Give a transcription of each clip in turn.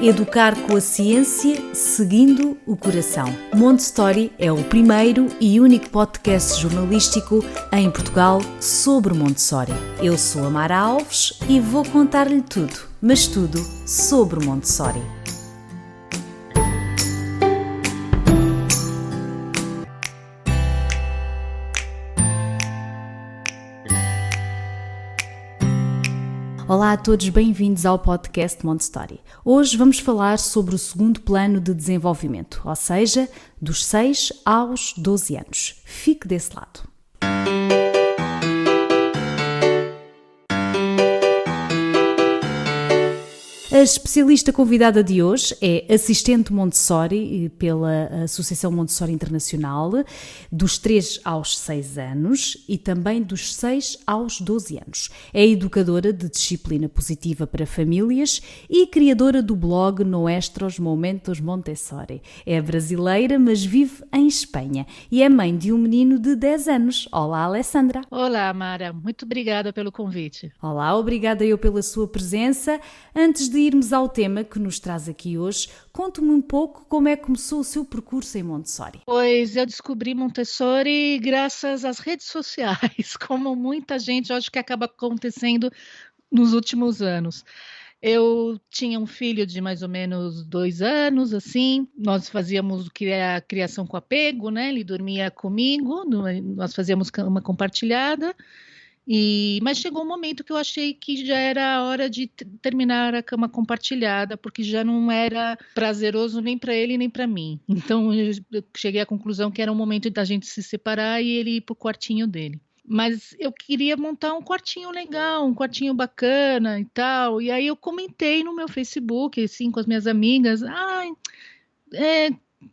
Educar com a ciência, seguindo o coração. Montessori é o primeiro e único podcast jornalístico em Portugal sobre Montessori. Eu sou a Mara Alves e vou contar-lhe tudo, mas tudo sobre Montessori. Olá a todos, bem-vindos ao podcast Montessori. Hoje vamos falar sobre o segundo plano de desenvolvimento, ou seja, dos 6 aos 12 anos. Fique desse lado. A especialista convidada de hoje é assistente Montessori pela Associação Montessori Internacional, dos 3 aos 6 anos e também dos 6 aos 12 anos. É educadora de disciplina positiva para famílias e criadora do blog Nuestros Momentos Montessori. É brasileira, mas vive em Espanha e é mãe de um menino de 10 anos. Olá, Alessandra. Olá, Mara. Muito obrigada pelo convite. Olá, obrigada eu pela sua presença. Antes de irmos ao tema que nos traz aqui hoje, conte-me um pouco como é que começou o seu percurso em Montessori. Pois eu descobri Montessori graças às redes sociais, como muita gente, acho que acaba acontecendo nos últimos anos. Eu tinha um filho de mais ou menos 2 anos, assim, nós fazíamos o que é a criação com apego, né? Ele dormia comigo, nós fazíamos cama compartilhada. Mas chegou um momento que eu achei que já era a hora de terminar a cama compartilhada, porque já não era prazeroso nem para ele nem para mim. Então eu cheguei à conclusão que era um momento da gente se separar e ele ir para o quartinho dele. Mas eu queria montar um quartinho legal, um quartinho bacana e tal. E aí eu comentei no meu Facebook, assim, com as minhas amigas,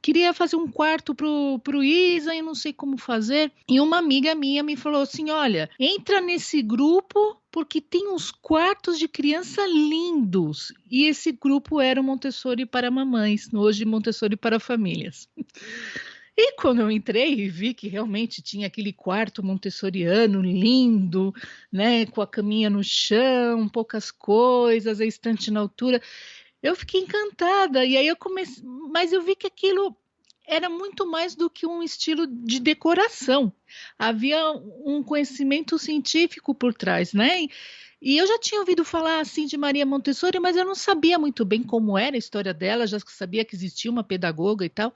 queria fazer um quarto pro Isa e não sei como fazer. E uma amiga minha me falou assim, olha, entra nesse grupo porque tem uns quartos de criança lindos. E esse grupo era o Montessori para mamães, hoje Montessori para famílias. E quando eu entrei e vi que realmente tinha aquele quarto montessoriano lindo, né, com a caminha no chão, poucas coisas, a estante na altura, eu fiquei encantada. E aí eu comecei, mas eu vi que aquilo era muito mais do que um estilo de decoração. Havia um conhecimento científico por trás, né? E eu já tinha ouvido falar assim de Maria Montessori, mas eu não sabia muito bem como era a história dela, já sabia que existia uma pedagoga e tal.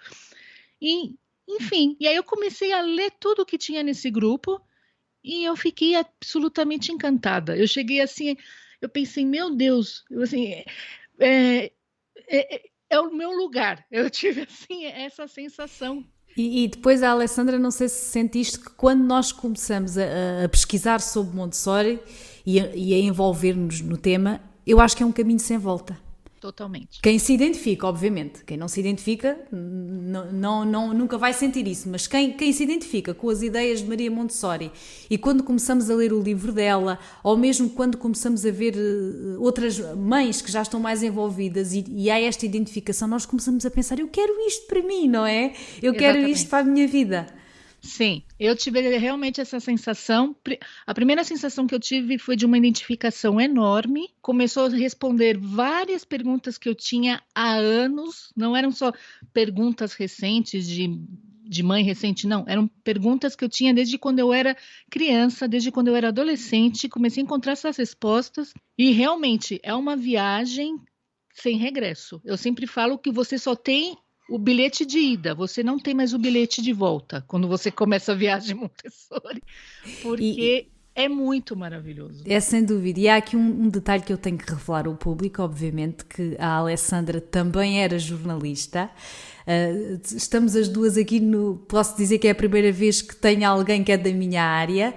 Enfim, e aí eu comecei a ler tudo que tinha nesse grupo e eu fiquei absolutamente encantada. Eu cheguei assim, eu pensei, meu Deus, é o meu lugar. Eu tive assim essa sensação. E depois a Alessandra, não sei se sentiste que quando nós começamos a pesquisar sobre Montessori e a envolver-nos no tema, eu acho que é um caminho sem volta. Totalmente. Quem se identifica, obviamente, quem não se identifica nunca vai sentir isso, mas quem se identifica com as ideias de Maria Montessori e quando começamos a ler o livro dela, ou mesmo quando começamos a ver outras mães que já estão mais envolvidas e há esta identificação, nós começamos a pensar, eu quero isto para mim, não é? Eu quero isto para a minha vida. Sim, eu tive realmente essa sensação. A primeira sensação que eu tive foi de uma identificação enorme. Começou a responder várias perguntas que eu tinha há anos. Não eram só perguntas recentes de mãe recente, não. Eram perguntas que eu tinha desde quando eu era criança, desde quando eu era adolescente. Comecei a encontrar essas respostas. E realmente é uma viagem sem regresso. Eu sempre falo que você só tem o bilhete de ida, você não tem mais o bilhete de volta quando você começa a viagem Montessori, porque é muito maravilhoso. É sem dúvida, e há aqui um detalhe que eu tenho que revelar ao público, obviamente, que a Alessandra também era jornalista. Estamos as duas aqui posso dizer que é a primeira vez que tenho alguém que é da minha área.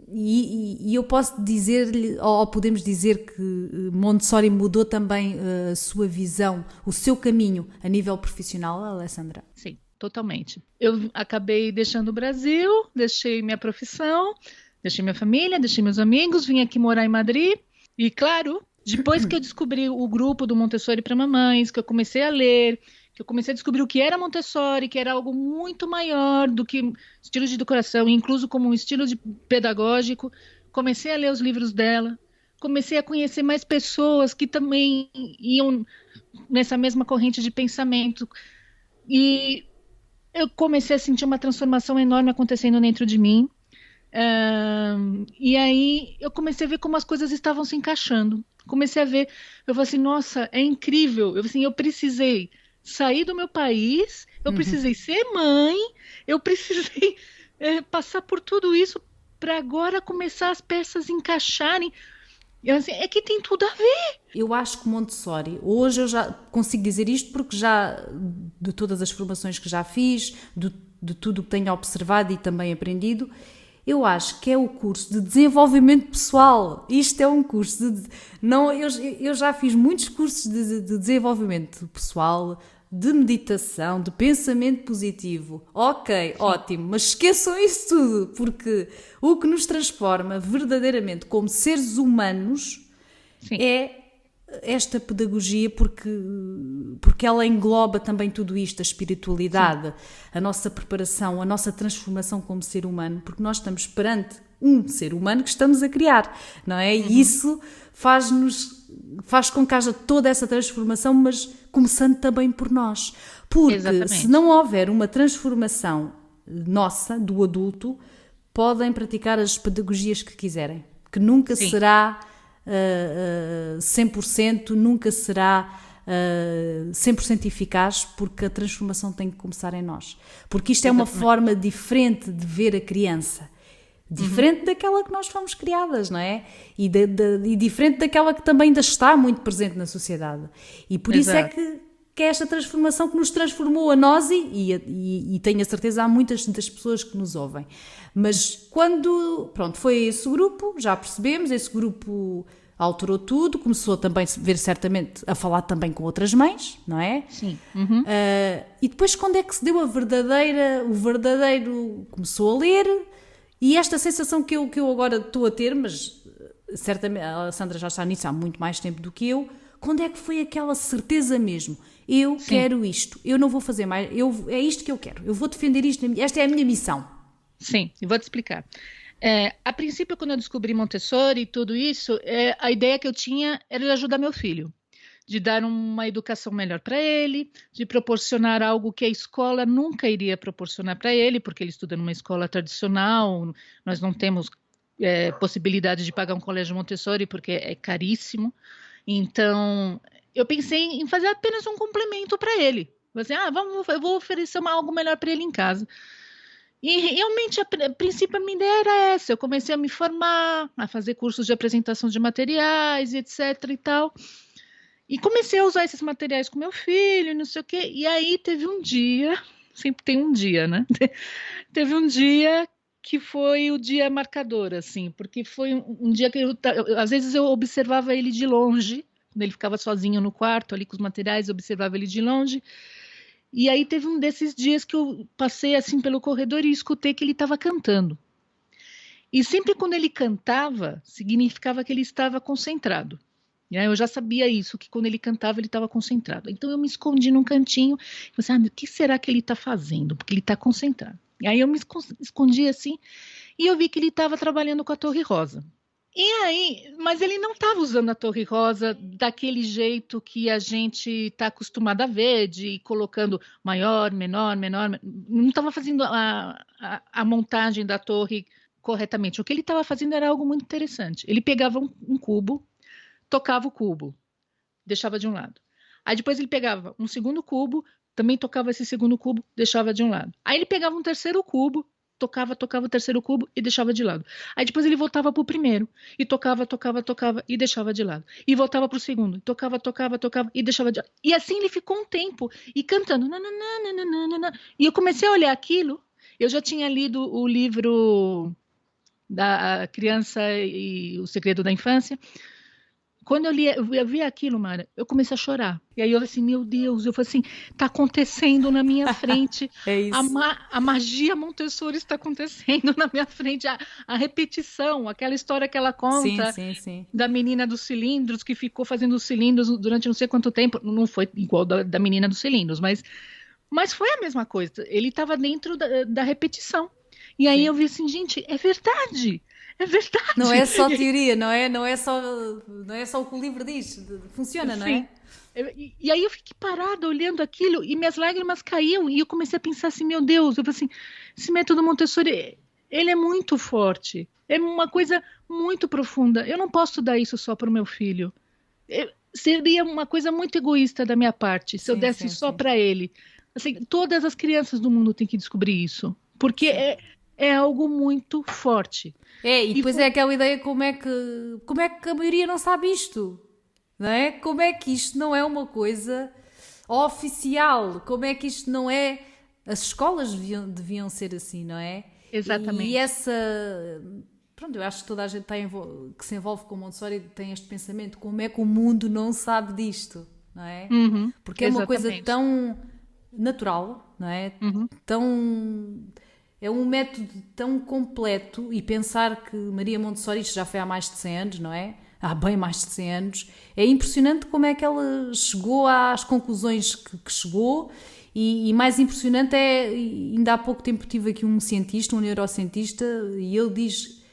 E eu posso dizer-lhe, ou podemos dizer que Montessori mudou também a sua visão, o seu caminho a nível profissional, Alessandra? Sim, totalmente. Eu acabei deixando o Brasil, deixei minha profissão, deixei minha família, deixei meus amigos, vim aqui morar em Madrid e, claro, depois que eu descobri o grupo do Montessori para mamães, que eu comecei a ler, que eu comecei a descobrir o que era Montessori, que era algo muito maior do que estilo de decoração, incluso como um estilo pedagógico. Comecei a ler os livros dela, comecei a conhecer mais pessoas que também iam nessa mesma corrente de pensamento. E eu comecei a sentir uma transformação enorme acontecendo dentro de mim. E aí eu comecei a ver como as coisas estavam se encaixando. Comecei a ver, eu falei assim, nossa, é incrível. Eu precisei sair do meu país, eu precisei ser mãe, eu precisei passar por tudo isso para agora começar as peças encaixarem. Assim, é que tem tudo a ver. Eu acho que Montessori, hoje eu já consigo dizer isto porque já, de todas as formações que já fiz, de tudo o que tenho observado e também aprendido, eu acho que é o curso de desenvolvimento pessoal. Isto é um curso de... Não, eu já fiz muitos cursos de desenvolvimento pessoal, de meditação, de pensamento positivo. Ok, sim, ótimo, mas esqueçam isso tudo, porque o que nos transforma verdadeiramente como seres humanos, sim, é esta pedagogia, porque ela engloba também tudo isto, a espiritualidade, sim, a nossa preparação, a nossa transformação como ser humano, porque nós estamos perante um ser humano que estamos a criar, não é? E isso faz com que haja toda essa transformação, mas começando também por nós. Porque exatamente, se não houver uma transformação nossa, do adulto, podem praticar as pedagogias que quiserem, que nunca sim, será 100%, nunca será 100% eficaz, porque a transformação tem que começar em nós. Porque isto é uma forma diferente de ver a criança. Diferente daquela que nós fomos criadas, não é? E diferente daquela que também ainda está muito presente na sociedade. E por isso é que é esta transformação que nos transformou a nós e tenho a certeza há muitas pessoas que nos ouvem. Mas quando, pronto, foi esse grupo, já percebemos, esse grupo alterou tudo, começou também a ver certamente, a falar também com outras mães, não é? Sim. E depois quando é que se deu o verdadeiro começou a ler. E esta sensação que eu agora estou a ter, mas certamente a Sandra já está nisso há muito mais tempo do que eu, quando é que foi aquela certeza mesmo? Eu sim, quero isto, eu não vou fazer mais, é isto que eu quero, eu vou defender isto, esta é a minha missão. Sim, eu vou te explicar. A princípio, quando eu descobri Montessori e tudo isso, a ideia que eu tinha era de ajudar meu filho, de dar uma educação melhor para ele, de proporcionar algo que a escola nunca iria proporcionar para ele, porque ele estuda numa escola tradicional, nós não temos possibilidade de pagar um colégio Montessori, porque é caríssimo. Então, eu pensei em fazer apenas um complemento para ele. Eu vou oferecer algo melhor para ele em casa. E realmente, a princípio, a minha ideia era essa. Eu comecei a me formar, a fazer cursos de apresentação de materiais, etc. e tal. E comecei a usar esses materiais com meu filho, não sei o quê. E aí teve um dia, sempre tem um dia, né? Teve um dia que foi o dia marcador, assim, porque foi um dia que às vezes eu observava ele de longe, quando ele ficava sozinho no quarto, ali com os materiais, eu observava ele de longe. E aí teve um desses dias que eu passei assim pelo corredor e escutei que ele estava cantando. E sempre quando ele cantava, significava que ele estava concentrado. Eu já sabia isso, que quando ele cantava ele estava concentrado. Então eu me escondi num cantinho e falei, o que será que ele está fazendo? Porque ele está concentrado. E aí eu me escondi assim e eu vi que ele estava trabalhando com a Torre Rosa. E aí, mas ele não estava usando a Torre Rosa daquele jeito que a gente está acostumado a ver, de ir colocando maior, menor, não estava fazendo a montagem da torre corretamente. O que ele estava fazendo era algo muito interessante. Ele pegava um cubo, tocava o cubo, deixava de um lado. Aí depois ele pegava um segundo cubo, também tocava esse segundo cubo, deixava de um lado. Aí ele pegava um terceiro cubo, tocava o terceiro cubo e deixava de lado. Aí depois ele voltava para o primeiro e tocava e deixava de lado. E voltava para o segundo, tocava e deixava de lado. E assim ele ficou um tempo e cantando. E eu comecei a olhar aquilo. Eu já tinha lido o livro da Criança e o Segredo da Infância. Quando eu vi aquilo, Mara, eu comecei a chorar. E aí eu falei assim, meu Deus, eu falei assim, está acontecendo na minha frente. É isso. A magia Montessori está acontecendo na minha frente. A repetição, aquela história que ela conta sim. Da menina dos cilindros, que ficou fazendo os cilindros durante não sei quanto tempo. Não foi igual da menina dos cilindros, mas foi a mesma coisa. Ele estava dentro da repetição. E aí sim. eu vi assim, gente, é verdade. É Não verdade. é só teoria, não é? Não é só o que o livro diz. Funciona, não Sim. é? E aí eu fiquei parada olhando aquilo e minhas lágrimas caíam e eu comecei a pensar assim, meu Deus, eu falei assim, esse método Montessori, ele é muito forte, é uma coisa muito profunda. Eu não posso dar isso só para o meu filho. Seria uma coisa muito egoísta da minha parte se eu Sim, desse sim, só sim. para ele. Assim, todas as crianças do mundo têm que descobrir isso, porque Sim. é algo muito forte. E E depois é foi aquela ideia como é que a maioria não sabe isto, não é? Como é que isto não é uma coisa oficial? Como é que isto não é... As escolas deviam ser assim, não é? E exatamente. essa... Pronto, eu acho que toda a gente que se envolve com Montessori tem este pensamento, como é que o mundo não sabe disto, não é? Uhum, Porque é uma coisa exatamente. tão natural, não é? Uhum, Tão... É um método tão completo e pensar que Maria Montessori, isto já foi há mais de 100 anos, não é? Há bem mais de 100 anos. É impressionante como é que ela chegou às conclusões que chegou e mais impressionante é, ainda há pouco tempo tive aqui um cientista, um neurocientista, e ele diz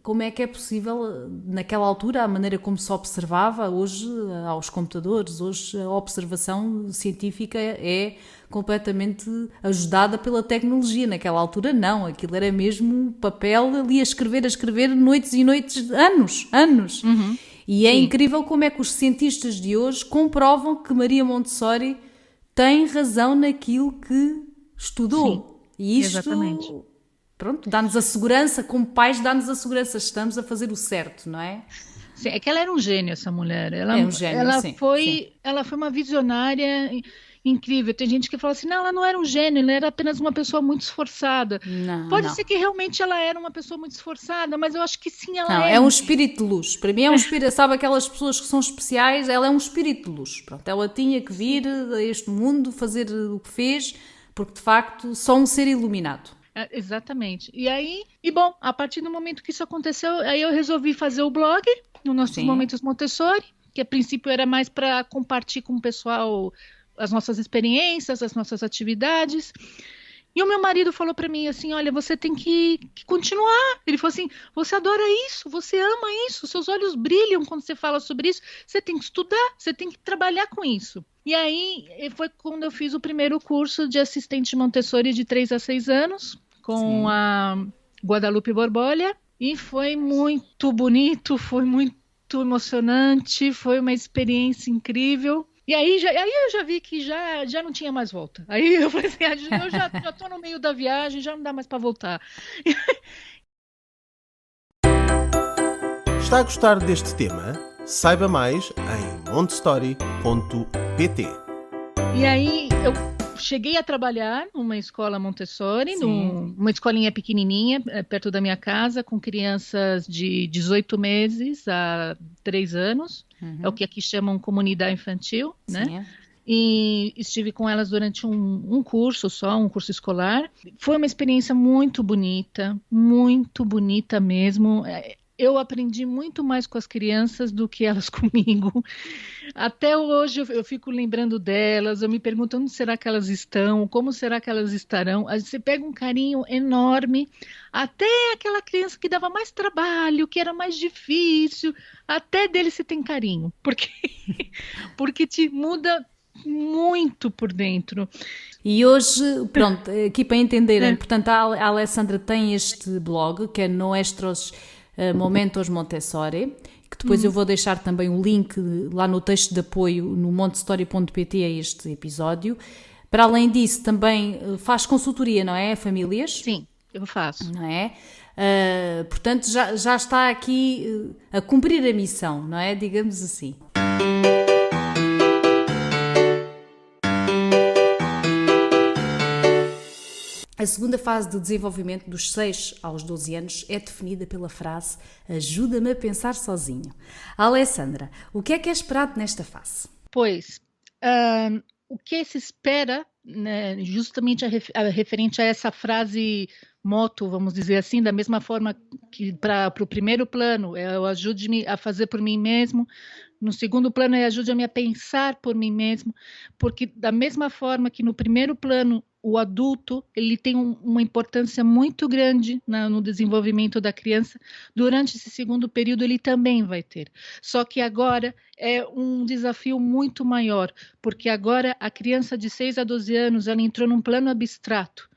como é que é possível, naquela altura, a maneira como se observava, hoje, aos computadores, hoje a observação científica é completamente ajudada pela tecnologia. Naquela altura, não. Aquilo era mesmo papel ali a escrever noites e noites, anos. uhum, E é sim, incrível como é que os cientistas de hoje comprovam que Maria Montessori tem razão naquilo que sim, estudou. E exatamente. isto, pronto, dá-nos a segurança, como pais, dá-nos a segurança, estamos a fazer o certo, não é? Sim, é que ela era um gênio, essa mulher. É um gênio, sim, sim. Ela foi uma visionária incrível. Tem gente que fala assim, não, ela não era um gênio, ela era apenas uma pessoa muito esforçada. Não, Pode não. ser que realmente ela era uma pessoa muito esforçada, mas eu acho que sim, ela Não, é é um um espírito de luz. Para mim é um espírito, sabe aquelas pessoas que são especiais, ela é um espírito de luz. Pronto, ela tinha que sim. vir a este mundo, fazer o que fez, porque de facto só um ser iluminado. Exatamente. E aí, e bom, a partir do momento que isso aconteceu, aí eu resolvi fazer o blog, no Nossos Sim, Momentos Montessori, que a princípio era mais para compartilhar com o pessoal as nossas experiências, as nossas atividades. E o meu marido falou para mim assim: olha, você tem que continuar. Ele falou assim: você adora isso, você ama isso, seus olhos brilham quando você fala sobre isso, você tem que estudar, você tem que trabalhar com isso. E aí foi quando eu fiz o primeiro curso de assistente Montessori de 3 a 6 anos, com sim. a Guadalupe Borbolha, e foi muito bonito, foi muito emocionante, foi uma experiência incrível. E aí eu já vi que já não tinha mais volta. Aí eu falei assim, eu já tô no meio da viagem, já não dá mais para voltar. Está a gostar deste tema? Saiba mais em montestory.pt. E aí eu cheguei a trabalhar numa escola Montessori, Sim. numa escolinha pequenininha, perto da minha casa, com crianças de 18 meses a 3 anos. É o que aqui chamam comunidade infantil, né? Sim. E estive com elas durante um curso só, um curso escolar. Foi uma experiência muito bonita mesmo. Eu aprendi muito mais com as crianças do que elas comigo. Até hoje eu fico lembrando delas, eu me pergunto onde será que elas estão, como será que elas estarão. Você pega um carinho enorme, até aquela criança que dava mais trabalho, que era mais difícil, até dele você tem carinho, porque, porque te muda muito por dentro. E hoje, pronto, aqui para entenderem, É, portanto, a Alessandra tem este blog, que é Nuestros Momentos Montessori, que depois eu uhum, vou deixar também o link lá no texto de apoio no montestory.pt a este episódio. Para além disso, também faz consultoria, não é? A famílias, sim, eu faço. não é? Portanto, já está aqui a cumprir a missão, não é? Digamos assim. A segunda fase do desenvolvimento dos 6 aos 12 anos é definida pela frase ajuda-me a pensar sozinho. Alessandra, o que é esperado nesta fase? Pois, o que se espera, né, justamente referente a essa frase moto, vamos dizer assim, da mesma forma que para o primeiro plano, é o ajude-me a fazer por mim mesmo, no segundo plano é ajude-me a pensar por mim mesmo, porque da mesma forma que no primeiro plano o adulto ele tem uma importância muito grande no desenvolvimento da criança. Durante esse segundo período, ele também vai ter. Só que agora é um desafio muito maior, porque agora a criança de 6 a 12 anos ela entrou num plano abstrato.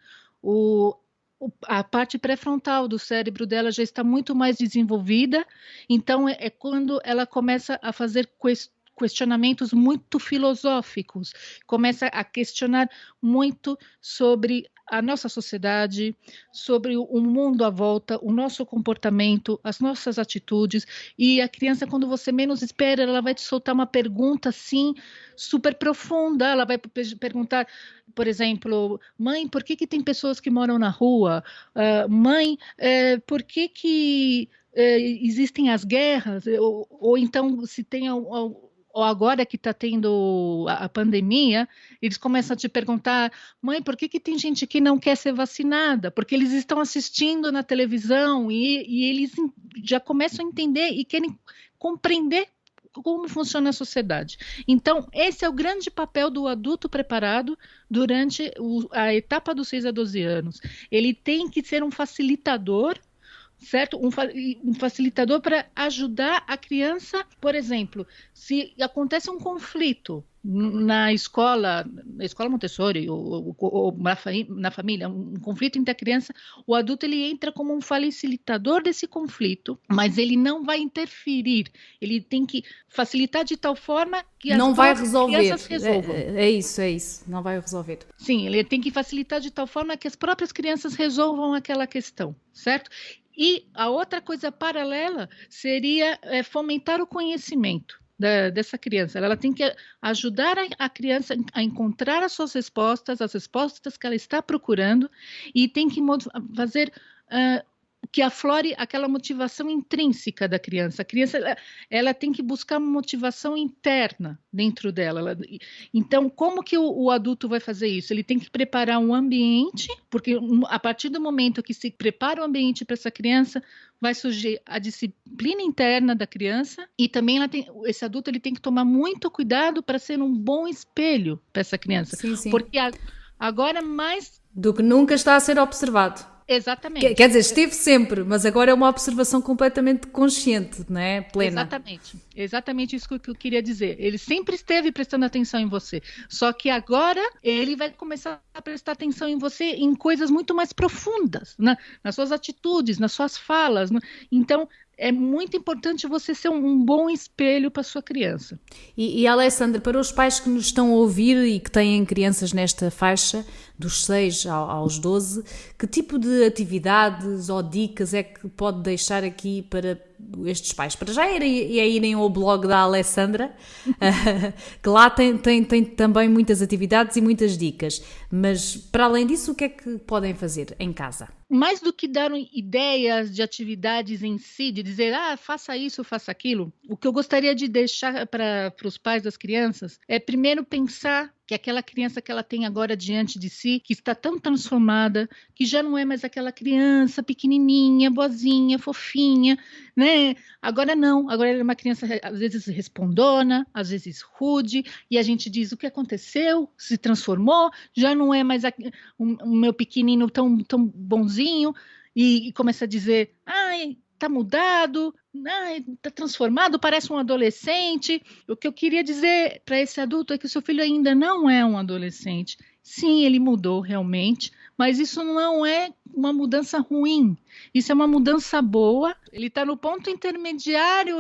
A parte pré-frontal do cérebro dela já está muito mais desenvolvida, então é quando ela começa a fazer questionamentos muito filosóficos, começa a questionar muito sobre a nossa sociedade, sobre o mundo à volta, o nosso comportamento, as nossas atitudes, e a criança, quando você menos espera, ela vai te soltar uma pergunta assim, super profunda, ela vai perguntar, por exemplo, mãe, por que tem pessoas que moram na rua? Mãe, por que existem as guerras? Ou então, se tem ou agora que está tendo a pandemia, eles começam a te perguntar, mãe, por que tem gente que não quer ser vacinada? Porque eles estão assistindo na televisão e eles já começam a entender e querem compreender como funciona a sociedade. Então, esse é o grande papel do adulto preparado durante a etapa dos 6 a 12 anos. Ele tem que ser um facilitador, certo? Um facilitador para ajudar a criança, por exemplo, se acontece um conflito na escola Montessori ou na família, um conflito entre a criança, o adulto ele entra como um facilitador desse conflito, mas ele não vai interferir, ele tem que facilitar de tal forma que as não vai resolver. Crianças resolvam. É isso, não vai resolver. Sim, ele tem que facilitar de tal forma que as próprias crianças resolvam aquela questão, certo? E a outra coisa paralela seria fomentar o conhecimento dessa criança. Ela tem que ajudar a criança a encontrar as suas respostas, as respostas que ela está procurando, e tem que fazer que aflore aquela motivação intrínseca da criança. A criança ela tem que buscar uma motivação interna dentro dela. Então, como que o adulto vai fazer isso? Ele tem que preparar um ambiente, porque a partir do momento que se prepara o ambiente para essa criança, vai surgir a disciplina interna da criança, e também esse adulto ele tem que tomar muito cuidado para ser um bom espelho para essa criança. Sim. Porque agora mais do que nunca está a ser observado. Exatamente. Quer dizer, esteve sempre, mas agora é uma observação completamente consciente, não é? Plena. Exatamente isso que eu queria dizer. Ele sempre esteve prestando atenção em você, só que agora ele vai começar a prestar atenção em você em coisas muito mais profundas, né? Nas suas atitudes, nas suas falas. Né? Então, é muito importante você ser um bom espelho para sua criança. E Alessandra, para os pais que nos estão a ouvir e que têm crianças nesta faixa, dos 6 aos 12, que tipo de atividades ou dicas é que pode deixar aqui para estes pais? Para já irem ao blog da Alessandra, que lá tem também muitas atividades e muitas dicas, mas para além disso, o que é que podem fazer em casa? Mais do que dar ideias de atividades em si, de dizer, faça isso, faça aquilo, o que eu gostaria de deixar para os pais das crianças é primeiro pensar que aquela criança que ela tem agora diante de si, que está tão transformada, que já não é mais aquela criança pequenininha, boazinha, fofinha, né? Agora não, agora ela é uma criança às vezes respondona, às vezes rude, e a gente diz o que aconteceu, se transformou, já não é mais o meu pequenino tão bonzinho, e começa a dizer, tá mudado, tá transformado, parece um adolescente. O que eu queria dizer para esse adulto é que o seu filho ainda não é um adolescente. Sim, ele mudou realmente, mas isso não é uma mudança ruim. Isso é uma mudança boa. Ele está no ponto intermediário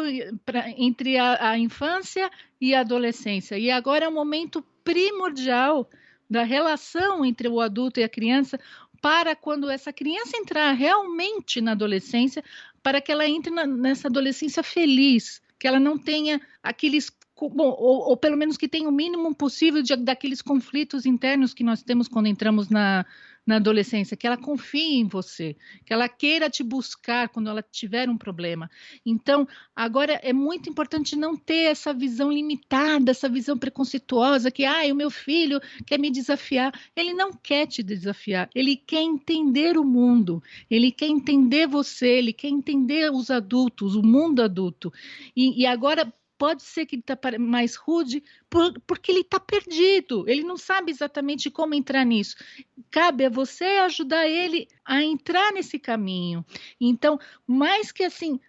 entre a infância e a adolescência. E agora é o momento primordial da relação entre o adulto e a criança, para quando essa criança entrar realmente na adolescência, para que ela entre nessa adolescência feliz, que ela não tenha aqueles, ou pelo menos que tenha o mínimo possível daqueles conflitos internos que nós temos quando entramos na adolescência, que ela confie em você, que ela queira te buscar quando ela tiver um problema. Então, agora é muito importante não ter essa visão limitada, essa visão preconceituosa, que o meu filho quer me desafiar. Ele não quer te desafiar, ele quer entender o mundo, ele quer entender você, ele quer entender os adultos, o mundo adulto. E agora, pode ser que ele está mais rude porque ele está perdido, ele não sabe exatamente como entrar nisso. Cabe a você ajudar ele a entrar nesse caminho. Então, mais que assim,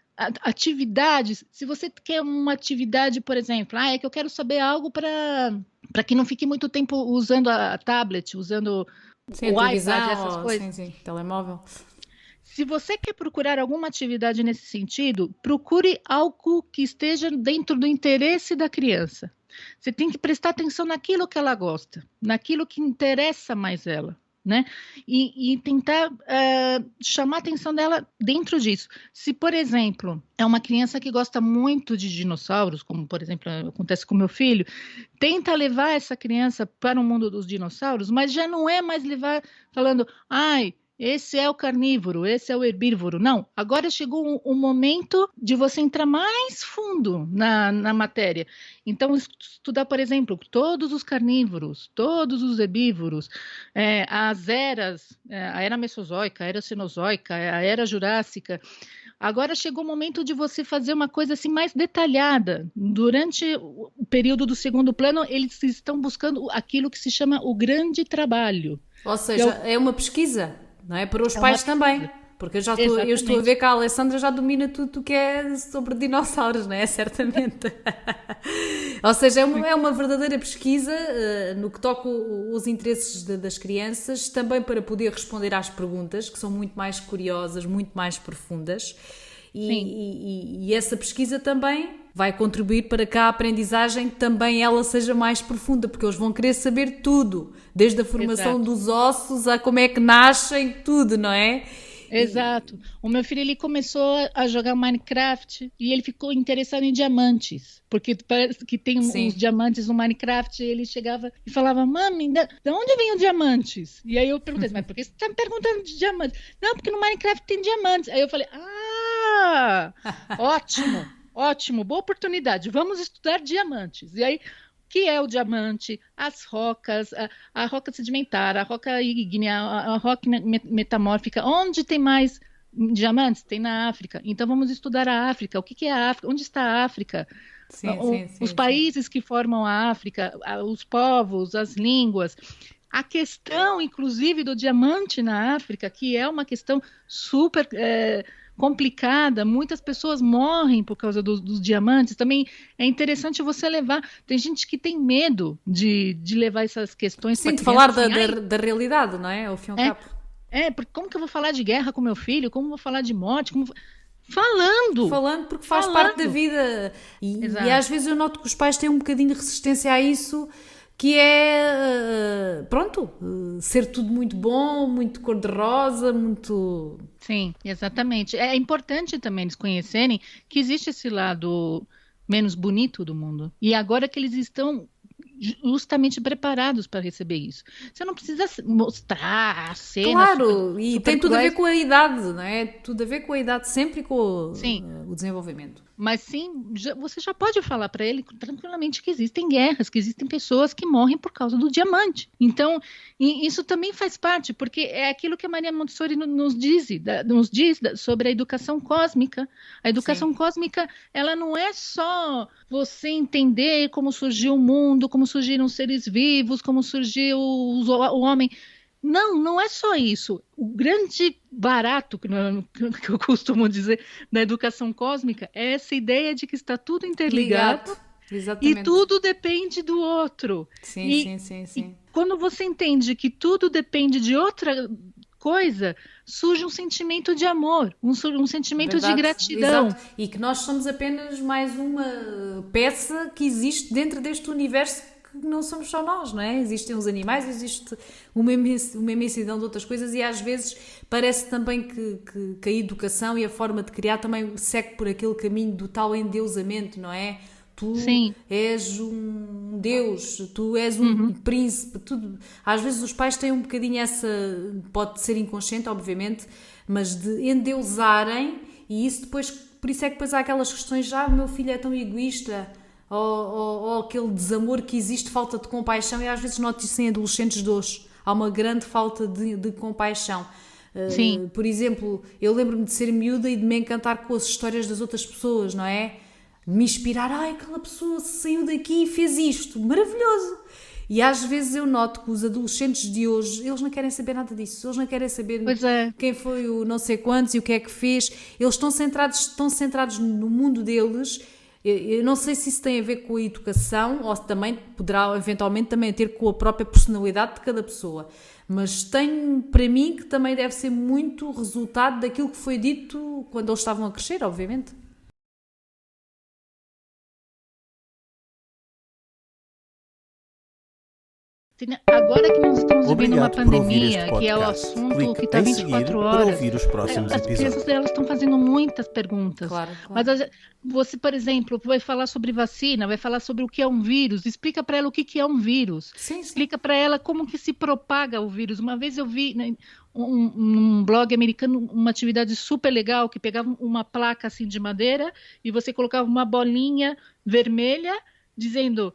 atividades, se você quer uma atividade, por exemplo, é que eu quero saber algo para que não fique muito tempo usando a tablet, usando sim, o a iPad, essas coisas. Sim, telemóvel. Se você quer procurar alguma atividade nesse sentido, procure algo que esteja dentro do interesse da criança. Você tem que prestar atenção naquilo que ela gosta, naquilo que interessa mais ela, né? E tentar chamar a atenção dela dentro disso. Se, por exemplo, é uma criança que gosta muito de dinossauros, como, por exemplo, acontece com meu filho, tenta levar essa criança para o mundo dos dinossauros, mas já não é mais levar falando, esse é o carnívoro, esse é o herbívoro. Não, agora chegou o momento de você entrar mais fundo na matéria. Então, estudar, por exemplo, todos os carnívoros, todos os herbívoros, as eras, a era mesozoica, a era cenozoica, a era jurássica. Agora chegou o momento de você fazer uma coisa assim mais detalhada. Durante o período do segundo plano, eles estão buscando aquilo que se chama o grande trabalho. Ou seja, é uma pesquisa. Não é? Para os pais também, porque eu estou a ver que a Alessandra já domina tudo o que é sobre dinossauros, não é? Certamente. Ou seja, é uma verdadeira pesquisa no que toca os interesses das crianças, também para poder responder às perguntas, que são muito mais curiosas, muito mais profundas. E essa pesquisa também vai contribuir para que a aprendizagem também ela seja mais profunda, porque eles vão querer saber tudo, desde a formação dos ossos a como é que nascem, tudo, não é? Exato. O meu filho, ele começou a jogar Minecraft e ele ficou interessado em diamantes, porque parece que tem uns diamantes no Minecraft, e ele chegava e falava, mami, de onde vem os diamantes? E aí eu perguntei, mas por que você está me perguntando de diamantes? Não, porque no Minecraft tem diamantes. Aí eu falei, ótimo, boa oportunidade, vamos estudar diamantes. E aí, o que é o diamante? As rocas, a roca sedimentar, a roca ígnea, a roca metamórfica. Onde tem mais diamantes? Tem na África. Então vamos estudar a África. O que é a África? Onde está a África? Os países que formam a África, os povos, as línguas. A questão, inclusive, do diamante na África, que é uma questão super complicada, muitas pessoas morrem por causa dos diamantes, também é interessante você levar, tem gente que tem medo de levar essas questões para de falar da realidade, não é? Ao fim e ao cabo. Porque como que eu vou falar de guerra com meu filho, como eu vou falar de morte, Falando, porque faz parte da vida e às vezes eu noto que os pais têm um bocadinho de resistência a isso, que é, ser tudo muito bom, muito cor-de-rosa, muito... Sim, exatamente. É importante também eles conhecerem que existe esse lado menos bonito do mundo. E agora que eles estão justamente preparados para receber isso. Você não precisa mostrar a cena. Claro, e tem tudo a ver com a idade, não é? Tudo a ver com a idade sempre e com o desenvolvimento. Mas sim, você já pode falar para ele tranquilamente que existem guerras, que existem pessoas que morrem por causa do diamante. Então, isso também faz parte, porque é aquilo que a Maria Montessori nos diz sobre a educação cósmica. A educação cósmica, ela não é só você entender como surgiu o mundo, como surgiram os seres vivos, como surgiu o homem. Não é só isso. O grande barato, que eu costumo dizer, da educação cósmica é essa ideia de que está tudo interligado e tudo depende do outro. Sim. E quando você entende que tudo depende de outra coisa, surge um sentimento de amor, um sentimento de gratidão. Exato. E que nós somos apenas mais uma peça que existe dentro deste universo, que não somos só nós, não é? Existem os animais, existe uma imensidão de outras coisas e às vezes parece também que a educação e a forma de criar também segue por aquele caminho do tal endeusamento, não é? Tu és um deus, tu és um príncipe, tudo. Às vezes os pais têm um bocadinho essa, pode ser inconsciente, obviamente, mas de endeusarem, e isso depois, por isso é que depois há aquelas questões, o meu filho é tão egoísta, ou aquele desamor que existe, falta de compaixão, e às vezes noto isso em adolescentes de hoje. Há uma grande falta de compaixão. Por exemplo, eu lembro-me de ser miúda e de me encantar com as histórias das outras pessoas, não é? de me inspirar, aquela pessoa saiu daqui e fez isto, maravilhoso. E às vezes eu noto que os adolescentes de hoje, eles não querem saber nada disso, eles não querem saber quem foi o não sei quantos e o que é que fez, eles estão centrados no mundo deles. Eu não sei se isso tem a ver com a educação ou se também poderá eventualmente também ter com a própria personalidade de cada pessoa, mas tenho para mim que também deve ser muito resultado daquilo que foi dito quando eles estavam a crescer, obviamente. Agora que nós estamos vivendo uma Obrigado por ouvir pandemia, este que é o podcast. assunto Clique que está em 24 seguir horas, para ouvir os próximos as crianças episódios. elas estão fazendo muitas perguntas. Claro. Mas você, por exemplo, vai falar sobre vacina, vai falar sobre o que é um vírus, explica para ela o que é um vírus. Sim. Explica para ela como que se propaga o vírus. Uma vez eu vi, né, um blog americano uma atividade super legal que pegava uma placa assim de madeira e você colocava uma bolinha vermelha dizendo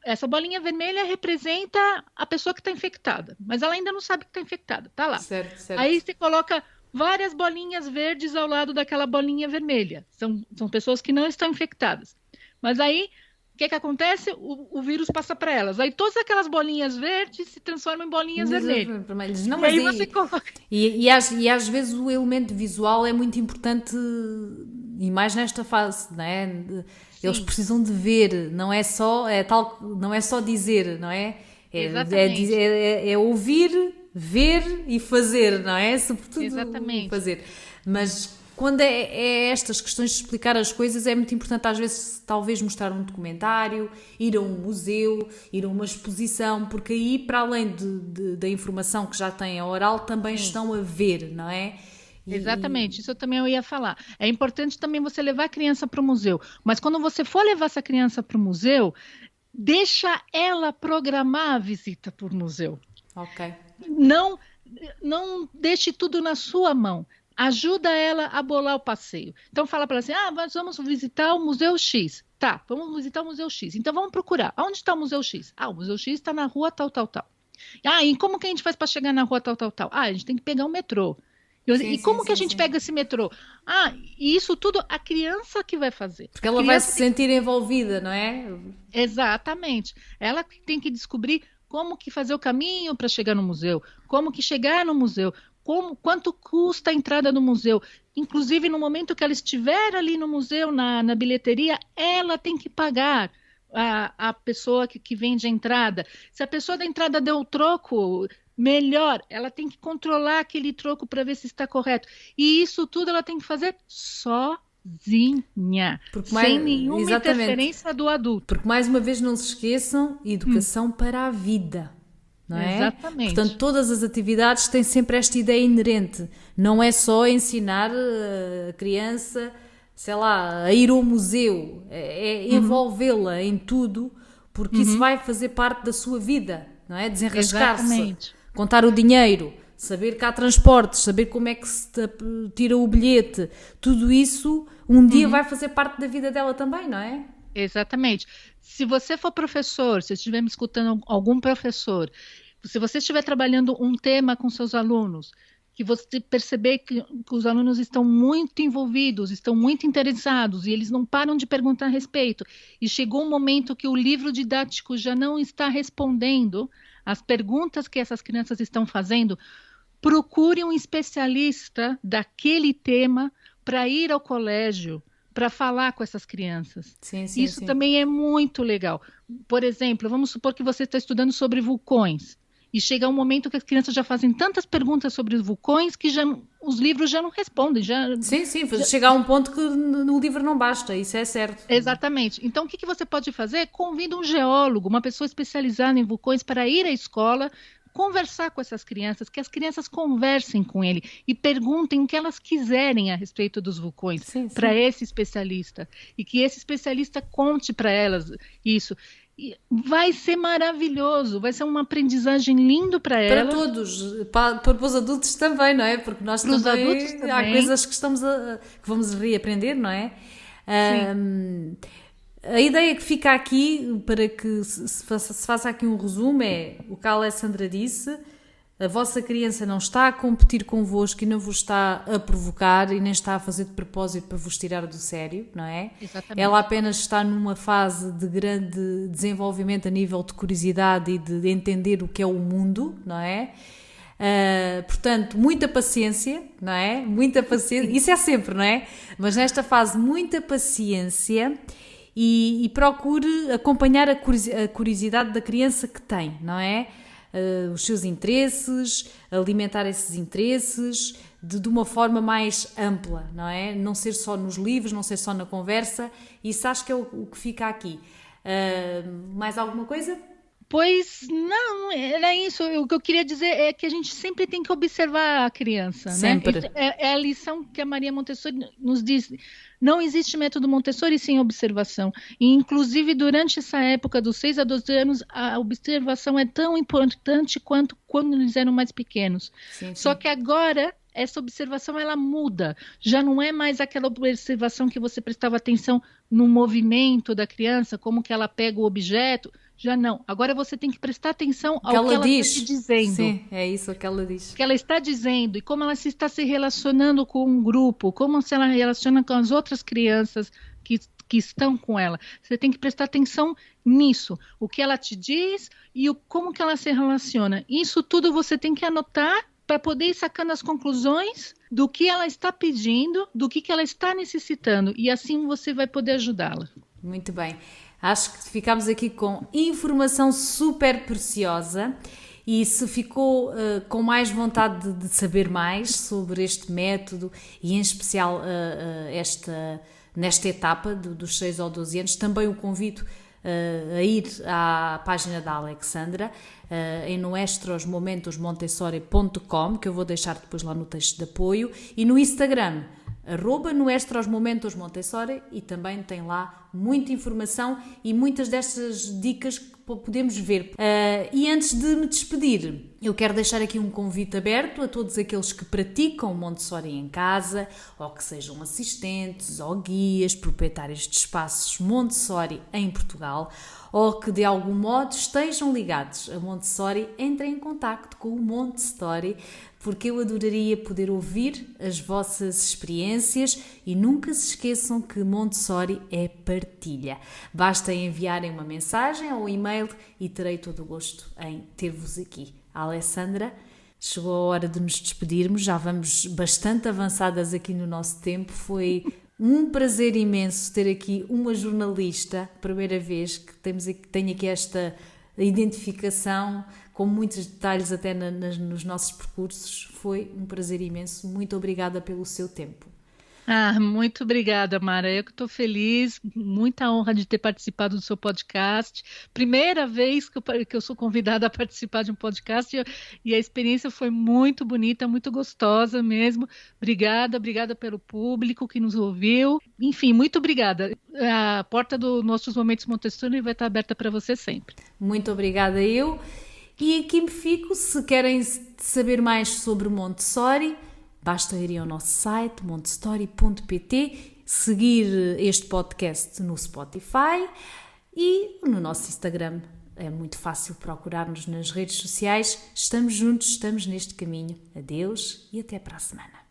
essa bolinha vermelha representa a pessoa que está infectada, mas ela ainda não sabe que está infectada, tá lá. Certo. Aí você coloca várias bolinhas verdes ao lado daquela bolinha vermelha. São pessoas que não estão infectadas. Mas aí, o que acontece? O vírus passa para elas. Aí todas aquelas bolinhas verdes se transformam em bolinhas vermelhas. Não, E mas aí você coloca... E às vezes o elemento visual é muito importante, e mais nesta fase, não é? Eles precisam de ver, não é só dizer, não é? Exatamente. É ouvir, ver e fazer, não é? Sobretudo Exatamente. fazer. Mas quando é estas questões de explicar as coisas, é muito importante às vezes talvez mostrar um documentário, ir a um museu, ir a uma exposição, porque aí para além da informação que já têm a oral, também estão a ver, não é? Exatamente, isso eu também ia falar. É importante também você levar a criança para o museu, mas quando você for levar essa criança para o museu, deixa ela programar a visita para o museu. Ok. Não deixe tudo na sua mão. Ajuda ela a bolar o passeio. Então fala para ela assim, nós vamos visitar o Museu X. Tá, vamos visitar o Museu X. Então vamos procurar. Onde está o Museu X? O Museu X está na rua tal. E como que a gente faz para chegar na rua tal? A gente tem que pegar o metrô. E como que a gente pega esse metrô? E isso tudo a criança que vai fazer. Porque ela vai se sentir envolvida, não é? Exatamente. Ela tem que descobrir como que fazer o caminho para chegar no museu, como que chegar no museu, quanto custa a entrada no museu. Inclusive, no momento que ela estiver ali no museu, na bilheteria, ela tem que pagar a pessoa que vende a entrada. Se a pessoa da entrada deu o troco... melhor, ela tem que controlar aquele troco para ver se está correto. E isso tudo ela tem que fazer sozinha, sem nenhuma interferência do adulto. Porque, mais uma vez, não se esqueçam, educação para a vida, não é? Exatamente. Portanto, todas as atividades têm sempre esta ideia inerente. Não é só ensinar a criança, sei lá, a ir ao museu, é envolvê-la em tudo, porque isso vai fazer parte da sua vida, não é? Desenrascar-se. Exatamente. Contar o dinheiro, saber que há transportes, saber como é que se tira o bilhete, tudo isso um dia vai fazer parte da vida dela também, não é? Exatamente. Se você for professor, se estiver me escutando algum professor, se você estiver trabalhando um tema com seus alunos, que você perceber que os alunos estão muito envolvidos, estão muito interessados e eles não param de perguntar a respeito, e chegou um momento que o livro didático já não está respondendo as perguntas que essas crianças estão fazendo, procure um especialista daquele tema para ir ao colégio, para falar com essas crianças. Isso também é muito legal. Por exemplo, vamos supor que você está estudando sobre vulcões, e chega um momento que as crianças já fazem tantas perguntas sobre os vulcões que os livros já não respondem. Chega a um ponto que no livro não basta, isso é certo. Exatamente. Então, o que você pode fazer? Convida um geólogo, uma pessoa especializada em vulcões, para ir à escola, conversar com essas crianças, que as crianças conversem com ele e perguntem o que elas quiserem a respeito dos vulcões para esse especialista. E que esse especialista conte para elas isso. Vai ser maravilhoso, vai ser uma aprendizagem lindo para elas. Para todos, para os adultos também, não é? Porque nós também há coisas que vamos reaprender, não é? A ideia que fica aqui, para que se faça aqui um resumo, é o que a Alessandra disse: A vossa criança não está a competir convosco e não vos está a provocar e nem está a fazer de propósito para vos tirar do sério, não é? Exatamente. Ela apenas está numa fase de grande desenvolvimento a nível de curiosidade e de entender o que é o mundo, não é? Portanto, muita paciência, não é? Muita paciência, isso é sempre, não é? Mas nesta fase, muita paciência e procure acompanhar a curiosidade da criança que tem, não é? Os seus interesses, alimentar esses interesses de uma forma mais ampla, não é? Não ser só nos livros, não ser só na conversa, isso acho que é o que fica aqui. Mais alguma coisa? Pois não, era isso. O que eu queria dizer é que a gente sempre tem que observar a criança, Sempre. né? É a lição que a Maria Montessori nos diz. Não existe método Montessori sem observação. E, inclusive, durante essa época dos 6 a 12 anos, a observação é tão importante quanto quando eles eram mais pequenos. Sim. Só que agora essa observação ela muda. Já não é mais aquela observação que você prestava atenção no movimento da criança, como que ela pega o objeto. Já não. Agora você tem que prestar atenção ao que ela está te dizendo. Sim, é isso que ela diz. O que ela está dizendo e como ela está se relacionando com um grupo, como se ela relaciona com as outras crianças que estão com ela. Você tem que prestar atenção nisso. O que ela te diz e como que ela se relaciona. Isso tudo você tem que anotar para poder ir sacando as conclusões do que ela está pedindo, do que ela está necessitando. E assim você vai poder ajudá-la. Muito bem. Acho que ficámos aqui com informação super preciosa e se ficou com mais vontade de saber mais sobre este método e em especial nesta etapa dos 6 ou 12 anos, também o convido a ir à página da Alexandra em nuestrosmomentosmontessori.com, que eu vou deixar depois lá no texto de apoio, e no Instagram @nuestrosmomentosmontessori, e também tem lá muita informação e muitas destas dicas que podemos ver. E antes de me despedir, eu quero deixar aqui um convite aberto a todos aqueles que praticam Montessori em casa, ou que sejam assistentes ou guias, proprietários de espaços Montessori em Portugal, ou que de algum modo estejam ligados a Montessori, entrem em contacto com o Montessori, porque eu adoraria poder ouvir as vossas experiências e nunca se esqueçam que Montessori é partilha. Basta enviarem uma mensagem ou um e-mail e terei todo o gosto em ter-vos aqui. Alessandra, chegou a hora de nos despedirmos, já vamos bastante avançadas aqui no nosso tempo, foi um prazer imenso ter aqui uma jornalista, primeira vez que tenho aqui esta identificação com muitos detalhes até nos nossos percursos. Foi um prazer imenso, muito obrigada pelo seu tempo. Muito obrigada, Mara. Eu que estou feliz, muita honra de ter participado do seu podcast. Primeira vez que eu sou convidada a participar de um podcast e a experiência foi muito bonita, muito gostosa mesmo. Obrigada pelo público que nos ouviu. Enfim, muito obrigada. A porta dos nossos Momentos Montessori vai estar aberta para você sempre. Muito obrigada eu. E aqui me fico, se querem saber mais sobre Montessori, basta ir ao nosso site montessori.pt, seguir este podcast no Spotify e no nosso Instagram. É muito fácil procurar-nos nas redes sociais. Estamos juntos, estamos neste caminho. Adeus e até para a semana.